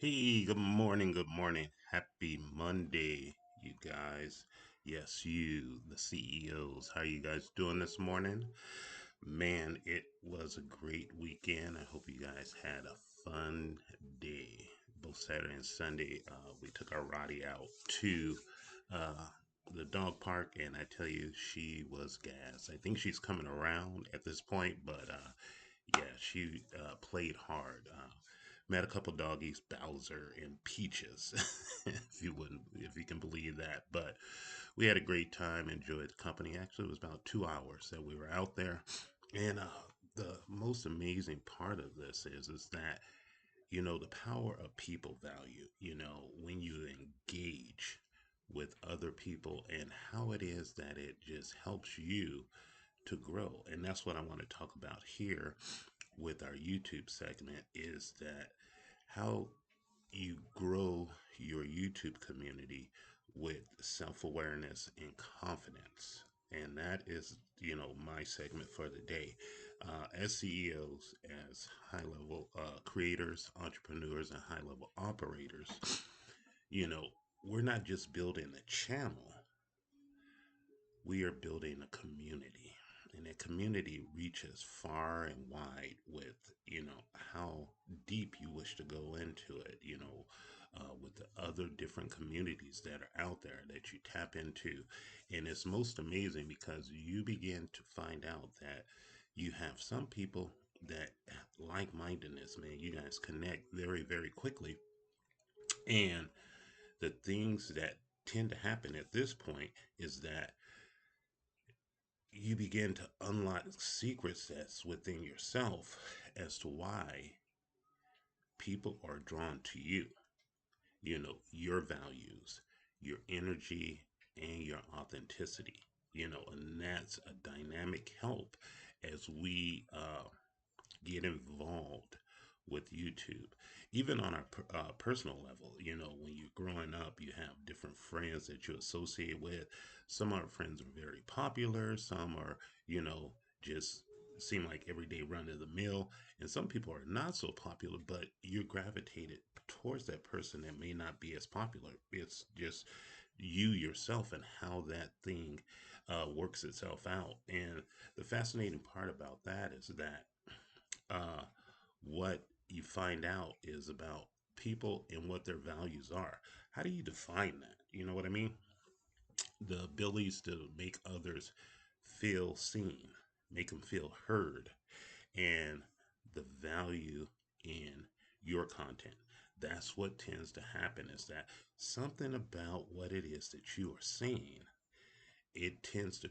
Hey, good morning, good morning. Happy Monday, you guys. Yes, you, the CEOs. How you guys doing this morning? Man, it was a great weekend. I hope you guys had a fun day. Both Saturday and Sunday, we took our Roddy out to uh, the dog park, and I tell you, she was gas. I think she's coming around at this point, but yeah, she played hard. Met a couple doggies, Bowser and Peaches, if you can believe that. But we had a great time, enjoyed the company. Actually, it was about 2 hours that we were out there. And the most amazing part of this is that the power of people value. When you engage with other people and how it is that it just helps you to grow. And that's what I want to talk about here with our YouTube segment is that how you grow your YouTube community with self awareness and confidence. And that is, my segment for the day. As CEOs, as high level creators, entrepreneurs, and high level operators, you know, we're not just building a channel, we are building a community. And that community reaches far and wide with, how deep you wish to go into it, with the other different communities that are out there that you tap into. And it's most amazing because you begin to find out that you have some people that like mindedness, man. You guys connect very, very quickly. And the things that tend to happen at this point is that you begin to unlock secret sets within yourself as to why people are drawn to you. Your values, your energy, and your authenticity. And that's a dynamic help as we get involved with YouTube. Even on a personal level, when you're growing up, you have different friends that you associate with. Some of our friends are very popular, some are, just seem like everyday run of the mill, and some people are not so popular, but you're gravitated towards that person that may not be as popular. It's just you yourself and how that thing works itself out. And the fascinating part about that is that uh, what you find out is about people and what their values are. How do you define that? You know what I mean? The abilities to make others feel seen, make them feel heard, and the value in your content. That's what tends to happen is that something about what it is that you are saying, it tends to,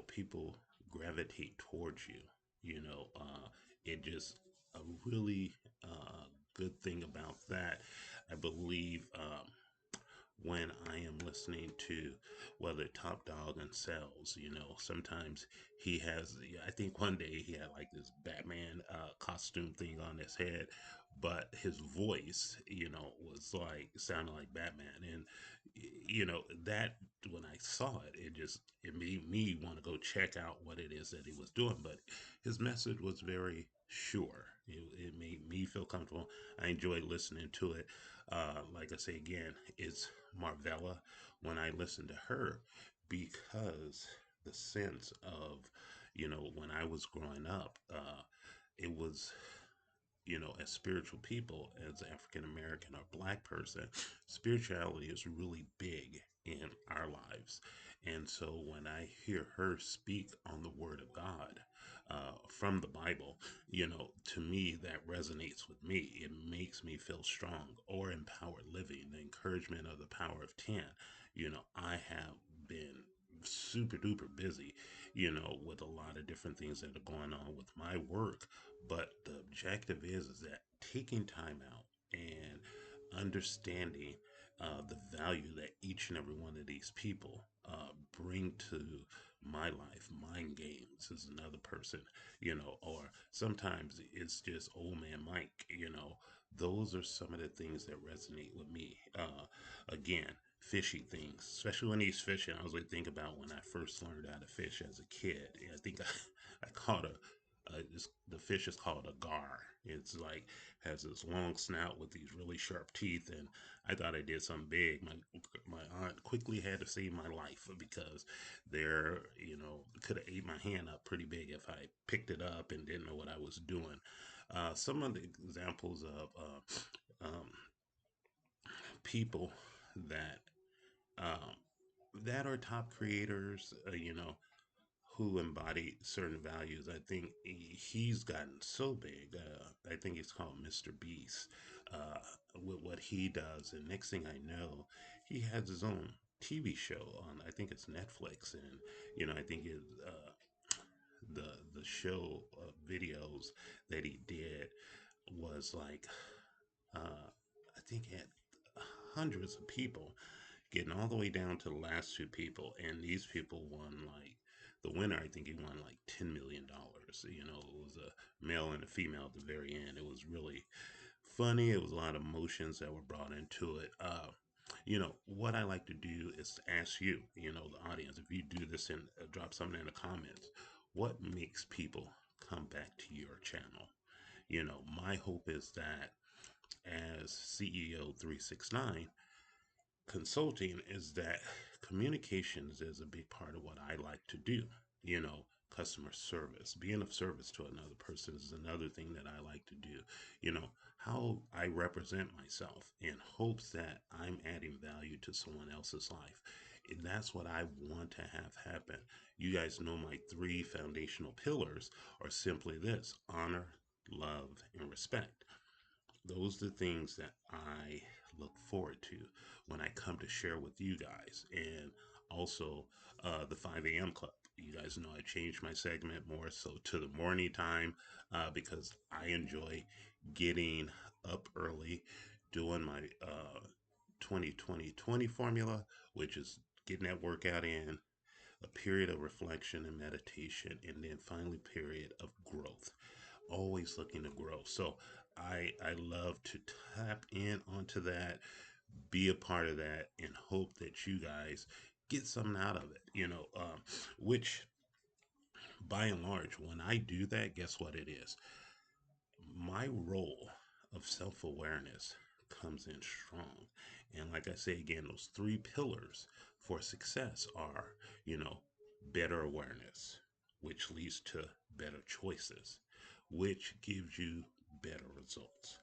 people gravitate towards you. It just a really good thing about that. I believe when I am listening to whether Top Dog and Sells, sometimes he has, I think one day he had like this Batman costume thing on his head, but his voice, was like, sounded like Batman. And, that when I saw it, it made me want to go check out what it is that he was doing. But his message was very sure. It made me feel comfortable. I enjoyed listening to it. Like I say again, it's Marvella when I listen to her because the sense of, when I was growing up, it was, as spiritual people, as African American or Black person, spirituality is really big in our lives. And so when I hear her speak on the Word of God from the Bible, to me, that resonates with me. It makes me feel strong or empowered living, the encouragement of the power of 10. I have been super duper busy, with a lot of different things that are going on with my work. But the objective is that taking time out and understanding the value that each and every one of these people bring to my life. Mind games is another person, or sometimes it's just old man Mike, those are some of the things that resonate with me. Again, fishing things, especially when he's fishing. I was like, think about when I first learned how to fish as a kid. I think I caught the fish is called a gar. It's like has this long snout with these really sharp teeth, and I thought I did something big. My aunt quickly had to save my life because there, could have ate my hand up pretty big if I picked it up and didn't know what I was doing. Some of the examples of people that um, that are top creators, who embody certain values. I think he's gotten so big. I think he's called Mr. Beast uh, with what he does. And next thing I know, he has his own TV show on. I think it's Netflix, and I think the show videos that he did was like I think he had hundreds of people getting all the way down to the last two people, and these people won like the winner. I think he won like $10 million. It was a male and a female at the very end. It was really funny. It was a lot of emotions that were brought into it. What I like to do is to ask you, the audience, if you do this and drop something in the comments, what makes people come back to your channel? My hope is that as CEO 369, consulting is that communications is a big part of what I like to do. You know, Customer service, being of service to another person is another thing that I like to do. How I represent myself in hopes that I'm adding value to someone else's life. And that's what I want to have happen. You guys know my three foundational pillars are simply this: honor, love, and respect. Those are the things that I look forward to when I come to share with you guys. And also the 5 a.m. club. You guys know I changed my segment more so to the morning time because I enjoy getting up early, doing my 20 formula, which is getting that workout in, a period of reflection and meditation, and then finally period of growth, always looking to grow. So I love to tap in onto that, be a part of that, and hope that you guys get something out of it. Which by and large, when I do that, guess what it is? My role of self awareness comes in strong. And like I say again, those three pillars for success are, you know, better awareness, which leads to better choices, which gives you better results.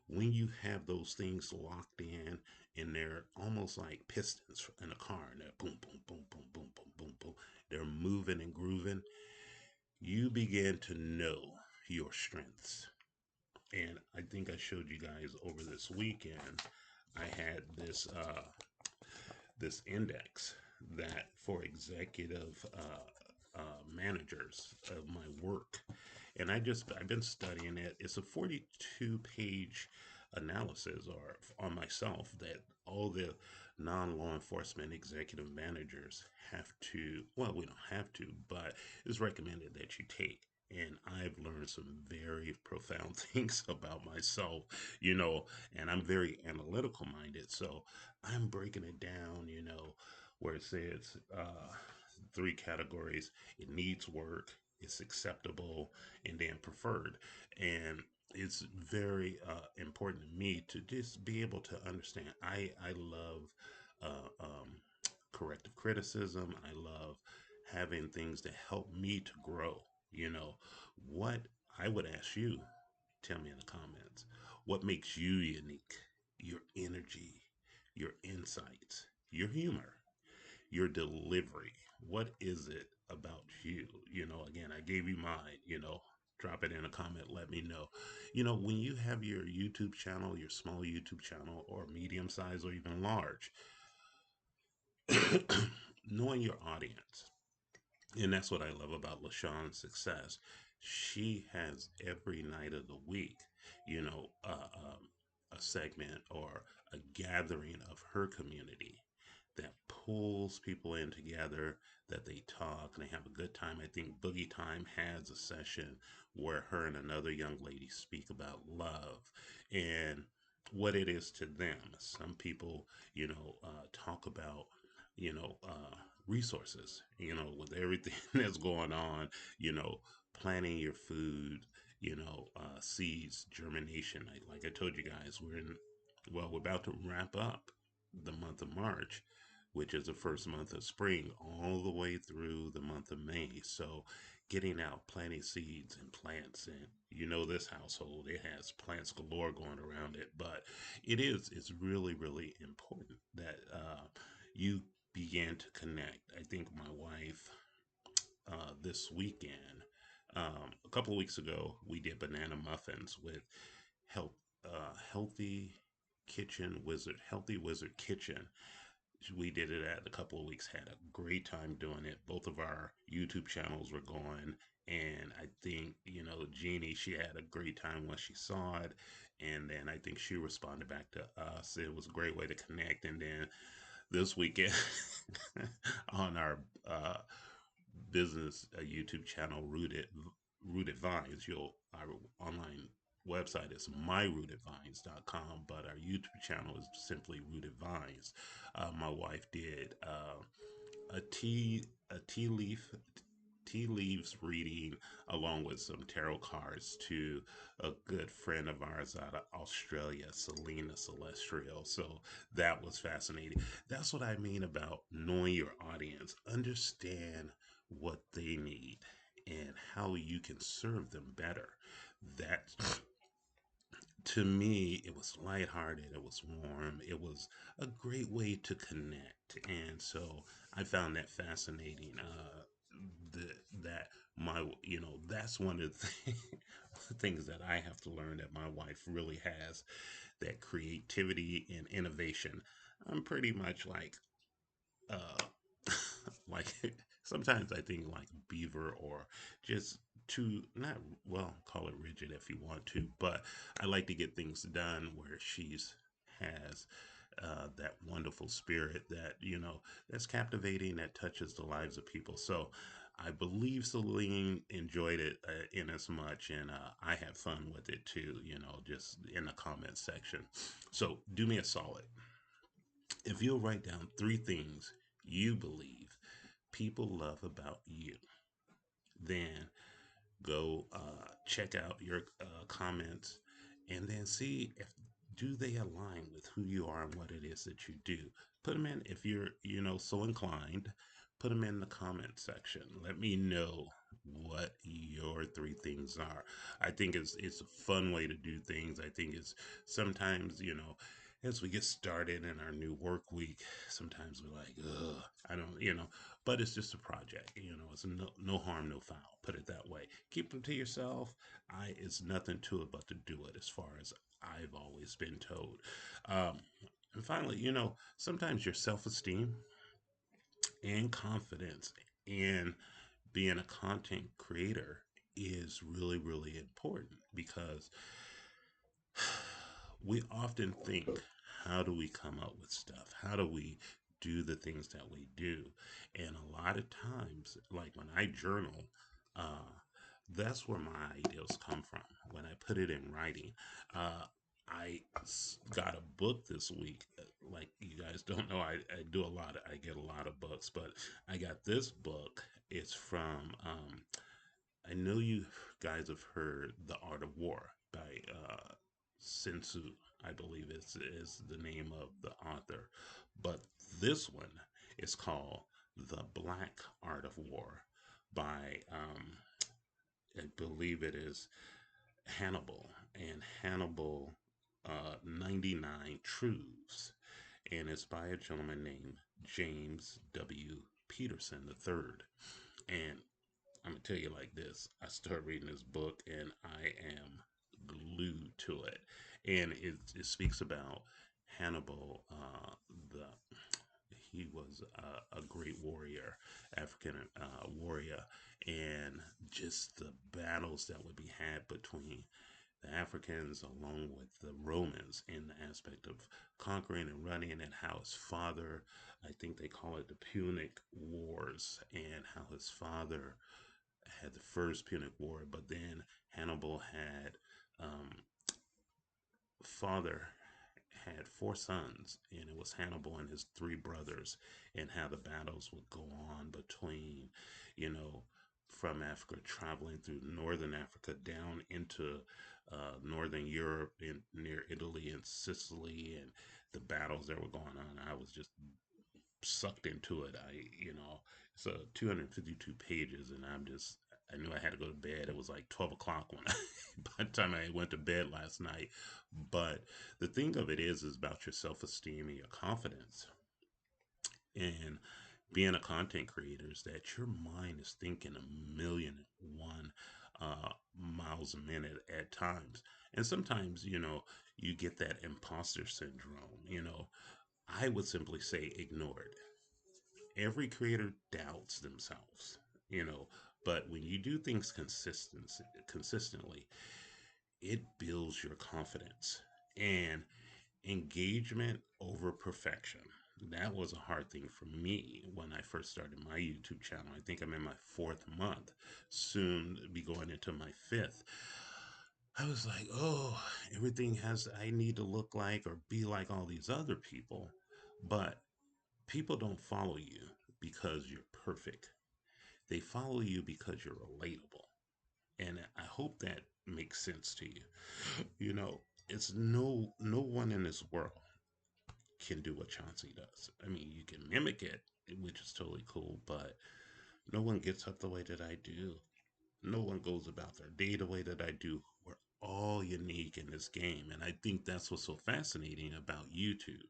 When you have those things locked in and they're almost like pistons in a car, and they're boom, boom, boom, boom, boom, boom, boom, boom, they're moving and grooving, you begin to know your strengths. And I think I showed you guys over this weekend. I had this index that for executive managers of my work, and I've been studying it. It's a 42-page analysis or on myself that all the non-law enforcement executive managers have to. Well, we don't have to, but it's recommended that you take. And I've learned some very profound things about myself, you know, and I'm very analytical minded. So I'm breaking it down, where it says three categories: it needs work, it's acceptable, and then preferred. And it's very important to me to just be able to understand. I love corrective criticism. I love having things that help me to grow. What I would ask you, tell me in the comments, what makes you unique? Your energy, your insights, your humor, your delivery. What is it about you? Again, I gave you mine, drop it in a comment, let me know. When you have your YouTube channel, your small YouTube channel, or medium size, or even large, knowing your audience. And that's what I love about LaShawn's success. She has every night of the week, a segment or a gathering of her community that pulls people in together, that they talk and they have a good time. I think Boogie Time has a session where her and another young lady speak about love and what it is to them. Some people, talk about, you know, uh, resources. With everything that's going on, you know, planting your food, seeds, germination. Like I told you guys, we're about to wrap up the month of March, which is the first month of spring, all the way through the month of May. So, getting out, planting seeds and plants, and this household, it has plants galore going around it. But it's really, really important that you begin to connect. I think my wife this weekend, a couple of weeks ago, we did banana muffins with help, Healthy Wizard Kitchen. We did it at a couple of weeks, had a great time doing it. Both of our YouTube channels were going. And I think, Jeannie, she had a great time when she saw it. And then I think she responded back to us. It was a great way to connect. And then this weekend on our business YouTube channel, Rooted Vines, our online website is myrootedvines.com, but our YouTube channel is simply Rooted Vines. My wife did a tea leaves reading along with some tarot cards to a good friend of ours out of Australia, Selena Celestial. So that was fascinating. That's what I mean about knowing your audience. Understand what they need and how you can serve them better. That to me, it was lighthearted, it was warm, it was a great way to connect. And so I found that fascinating. The, that that's one of the things that I have to learn that my wife really has, that creativity and innovation. I'm pretty much uh, like sometimes I think like beaver, or just too not, well, call it rigid if you want to, but I like to get things done, where she's has that wonderful spirit that that's captivating, that touches the lives of people. So I believe Celine enjoyed it in as much, and I had fun with it too. Just in the comment section. So do me a solid, if you'll write down three things you believe people love about you, then go check out your comments, and then see if do they align with who you are and what it is that you do. Put them in, if you're so inclined. Put them in the comment section. Let me know what your three things are. I think it's a fun way to do things. I think it's sometimes, as we get started in our new work week, sometimes we're like, ugh, I don't, but it's just a project. It's no harm, no foul. Put it that way. Keep them to yourself. It's nothing to it but to do it, as far as I've always been told. Um, and finally, sometimes your self esteem and confidence in being a content creator is really, really important, because we often think, how do we come up with stuff? How do we do the things that we do? And a lot of times, like when I journal, uh, that's where my ideas come from. When I put it in writing, uh, got a book this week. Like you guys don't know, I do a lot. I get a lot of books, but I got this book. It's from I know you guys have heard The Art of War by Sun Tzu, I believe is the name of the author. But this one is called The Black Art of War by, I believe it is Hannibal, and Hannibal 99 Truths. And it's by a gentleman named James W. Peterson III. And I'm gonna tell you like this: I started reading this book, and I am glued to it. And it speaks about Hannibal. The He was a great warrior, African warrior, and just the battles that would be had between the Africans along with the Romans, in the aspect of conquering and running, and how his father, I think they call it the Punic Wars, and how his father had the first Punic War, but then Hannibal had, father had four sons, and it was Hannibal and his three brothers, and how the battles would go on between, you know, from Africa, traveling through northern Africa down into northern Europe and near Italy and Sicily, and the battles that were going on. I was just sucked into it. It's 252 pages, and I knew I had to go to bed. It was like 12 o'clock when by the time I went to bed last night. But the thing of it is about your self esteem and your confidence. And being a content creator is that your mind is thinking a million and one miles a minute at times. And sometimes, you get that imposter syndrome. I would simply say ignore it. Every creator doubts themselves, you know, but when you do things consistently, it builds your confidence and engagement over perfection. That was a hard thing for me when I first started my YouTube channel. I think I'm in my fourth month, soon be going into my fifth. I was like, oh, I need to look like or be like all these other people. But people don't follow you because you're perfect. They follow you because you're relatable. And I hope that makes sense to you. You know, it's no one in this world can do what Chauncey does. I mean, you can mimic it, which is totally cool, but no one gets up the way that I do. No one goes about their day the way that I do. We're all unique in this game. And I think that's what's so fascinating about YouTube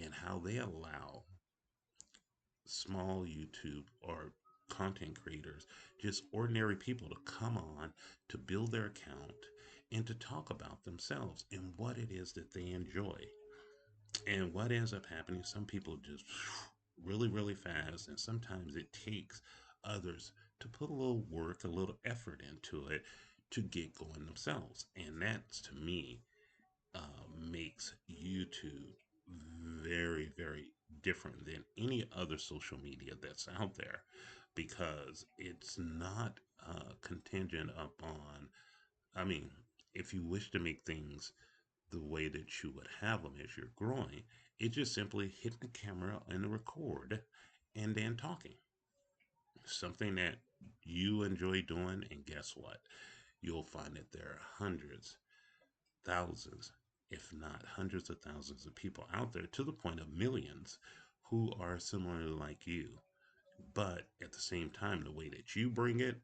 and how they allow small YouTube or content creators, just ordinary people to come on to build their account and to talk about themselves and what it is that they enjoy. And what ends up happening, some people just really, really fast, and sometimes it takes others to put a little work, a little effort into it to get going themselves. And that's to me makes YouTube very, very different than any other social media that's out there because it's not contingent upon, I mean, if you wish to make things the way that you would have them as you're growing, it's just simply hitting the camera and the record and then talking. Something that you enjoy doing, and guess what? You'll find that there are hundreds, thousands, if not hundreds of thousands of people out there to the point of millions who are similarly like you. But at the same time, the way that you bring it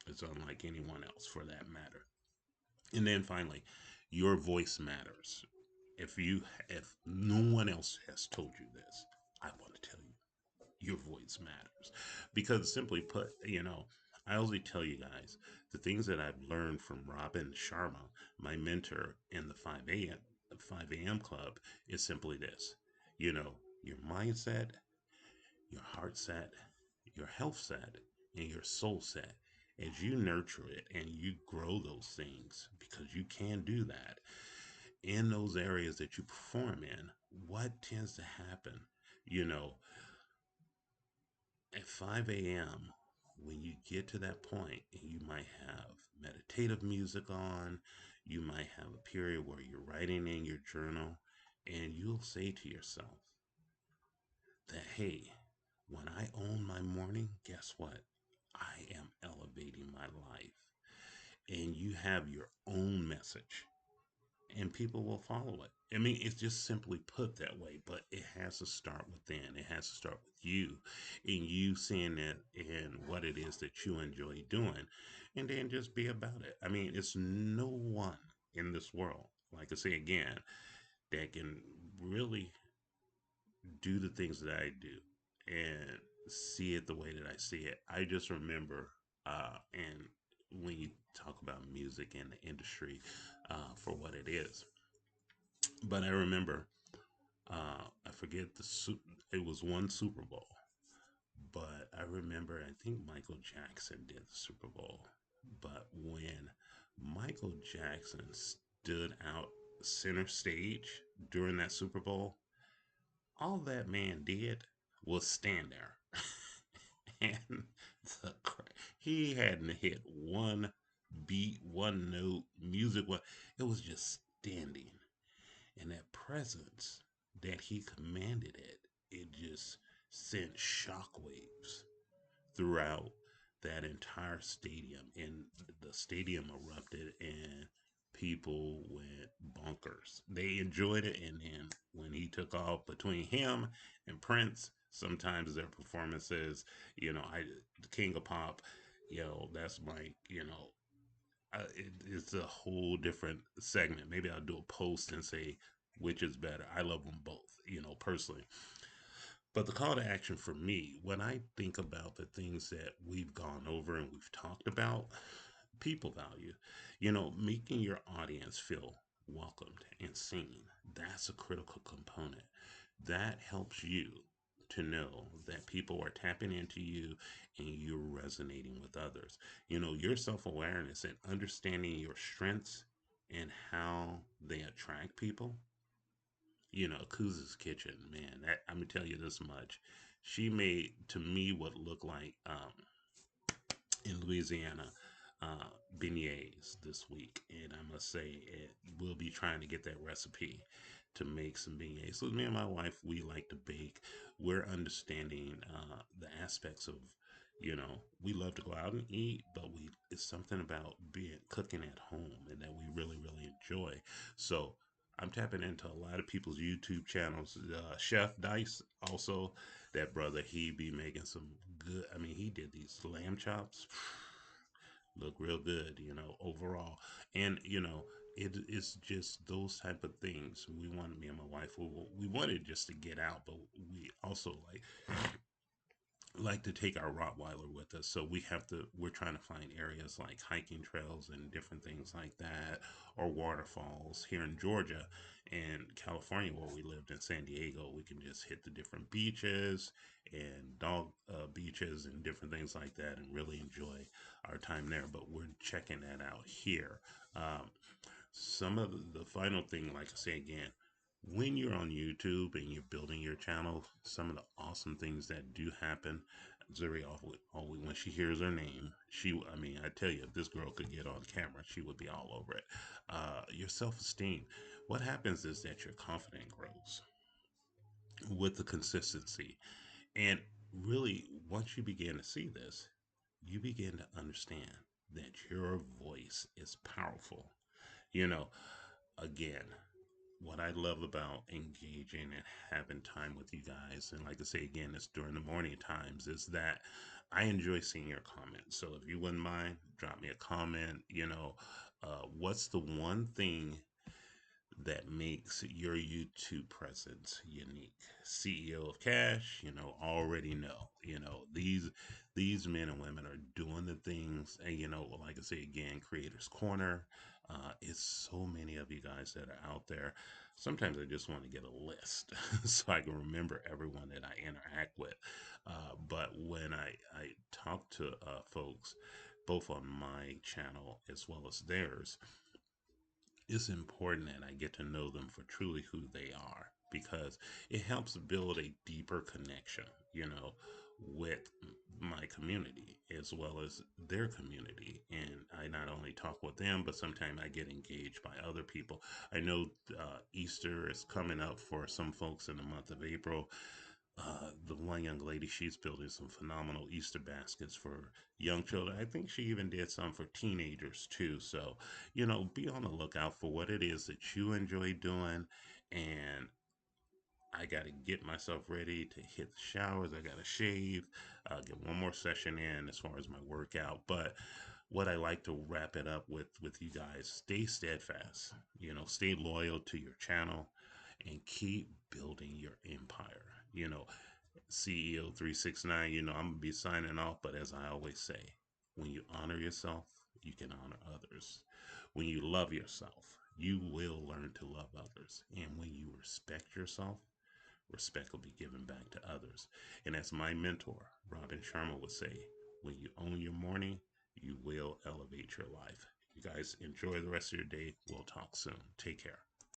is unlike anyone else for that matter. And then finally, your voice matters. If no one else has told you this, I want to tell you your voice matters. Because simply put, I always tell you guys the things that I've learned from Robin Sharma, my mentor in the 5 a.m. club, is simply this. Your mindset, your heart set, your health set, and your soul set. As you nurture it and you grow those things, because you can do that in those areas that you perform in, what tends to happen? You know, at 5 a.m., when you get to that point, and you might have meditative music on, you might have a period where you're writing in your journal, and you'll say to yourself that, hey, when I own my morning, guess what? I am elevating my life. And you have your own message and people will follow it. I mean, it's just simply put that way, but it has to start within. It has to start with you and you seeing it and what it is that you enjoy doing, and then just be about it. I mean, it's no one in this world, like I say again, that can really do the things that I do and see it the way that I see it. I just remember, and when you talk about music and the industry for what it is, but I remember, I forget it was one Super Bowl, but I remember, I think Michael Jackson did the Super Bowl. But when Michael Jackson stood out center stage during that Super Bowl, all that man did was stand there. And he hadn't hit one beat, one note, music, it was just standing. And that presence that he commanded it just sent shockwaves throughout that entire stadium. And the stadium erupted and people went bonkers. They enjoyed it. And then when he took off, between him and Prince, sometimes their performances, the King of Pop, that's my, it's a whole different segment. Maybe I'll do a post and say which is better. I love them both, personally. But the call to action for me, when I think about the things that we've gone over and we've talked about, people value, making your audience feel welcomed and seen. That's a critical component. That helps you to know that people are tapping into you and you're resonating with others. Your self awareness and understanding your strengths and how they attract people. Kuz's kitchen, man. I'm gonna tell you this much. She made to me what looked like in Louisiana beignets this week, and I must say we'll be trying to get that recipe to make some beignets. So me and my wife, we like to bake. We're understanding the aspects of, we love to go out and eat, but we it's something about being cooking at home and that we really really enjoy. So I'm tapping into a lot of people's YouTube channels. Chef Dice, also, that brother, he be making some good. I mean, he did these lamb chops, look real good, overall. And it's just those type of things. We wanted, me and my wife, we wanted just to get out, but we also like to take our Rottweiler with us. So we're trying to find areas like hiking trails and different things like that, or waterfalls here in Georgia and California, where we lived in San Diego. We can just hit the different beaches and dog beaches and different things like that and really enjoy our time there. But we're checking that out here. Um, some of the final thing, like I say again, when you're on YouTube and you're building your channel, some of the awesome things that do happen. Zuri, always when she hears her name, I mean, I tell you, if this girl could get on camera, she would be all over it. Your self esteem. What happens is that your confidence grows with the consistency. And really, once you begin to see this, you begin to understand that your voice is powerful. You know, again, what I love about engaging and having time with you guys, and like I say again, it's during the morning times, is that I enjoy seeing your comments. So if you wouldn't mind, drop me a comment. What's the one thing that makes your YouTube presence unique? CEO of Cash, already know. These men and women are doing the things, and like I say again, Creators Corner. It's so many of you guys that are out there. Sometimes I just want to get a list so I can remember everyone that I interact with. But when I talk to folks, both on my channel as well as theirs, it's important that I get to know them for truly who they are, because it helps build a deeper connection, with my community as well as their community. And I not only talk with them, but sometimes I get engaged by other people. I know Easter is coming up for some folks in the month of April. The one young lady, she's building some phenomenal Easter baskets for young children. I think she even did some for teenagers too. So, be on the lookout for what it is that you enjoy doing. And I got to get myself ready to hit the showers. I got to shave, get one more session in as far as my workout. But what I like to wrap it up with you guys, stay steadfast, stay loyal to your channel and keep building your empire. CEO 369, I'm going to be signing off. But as I always say, when you honor yourself, you can honor others. When you love yourself, you will learn to love others. And when you respect yourself, respect will be given back to others. And as my mentor, Robin Sharma, would say, when you own your morning, you will elevate your life. You guys enjoy the rest of your day. We'll talk soon. Take care.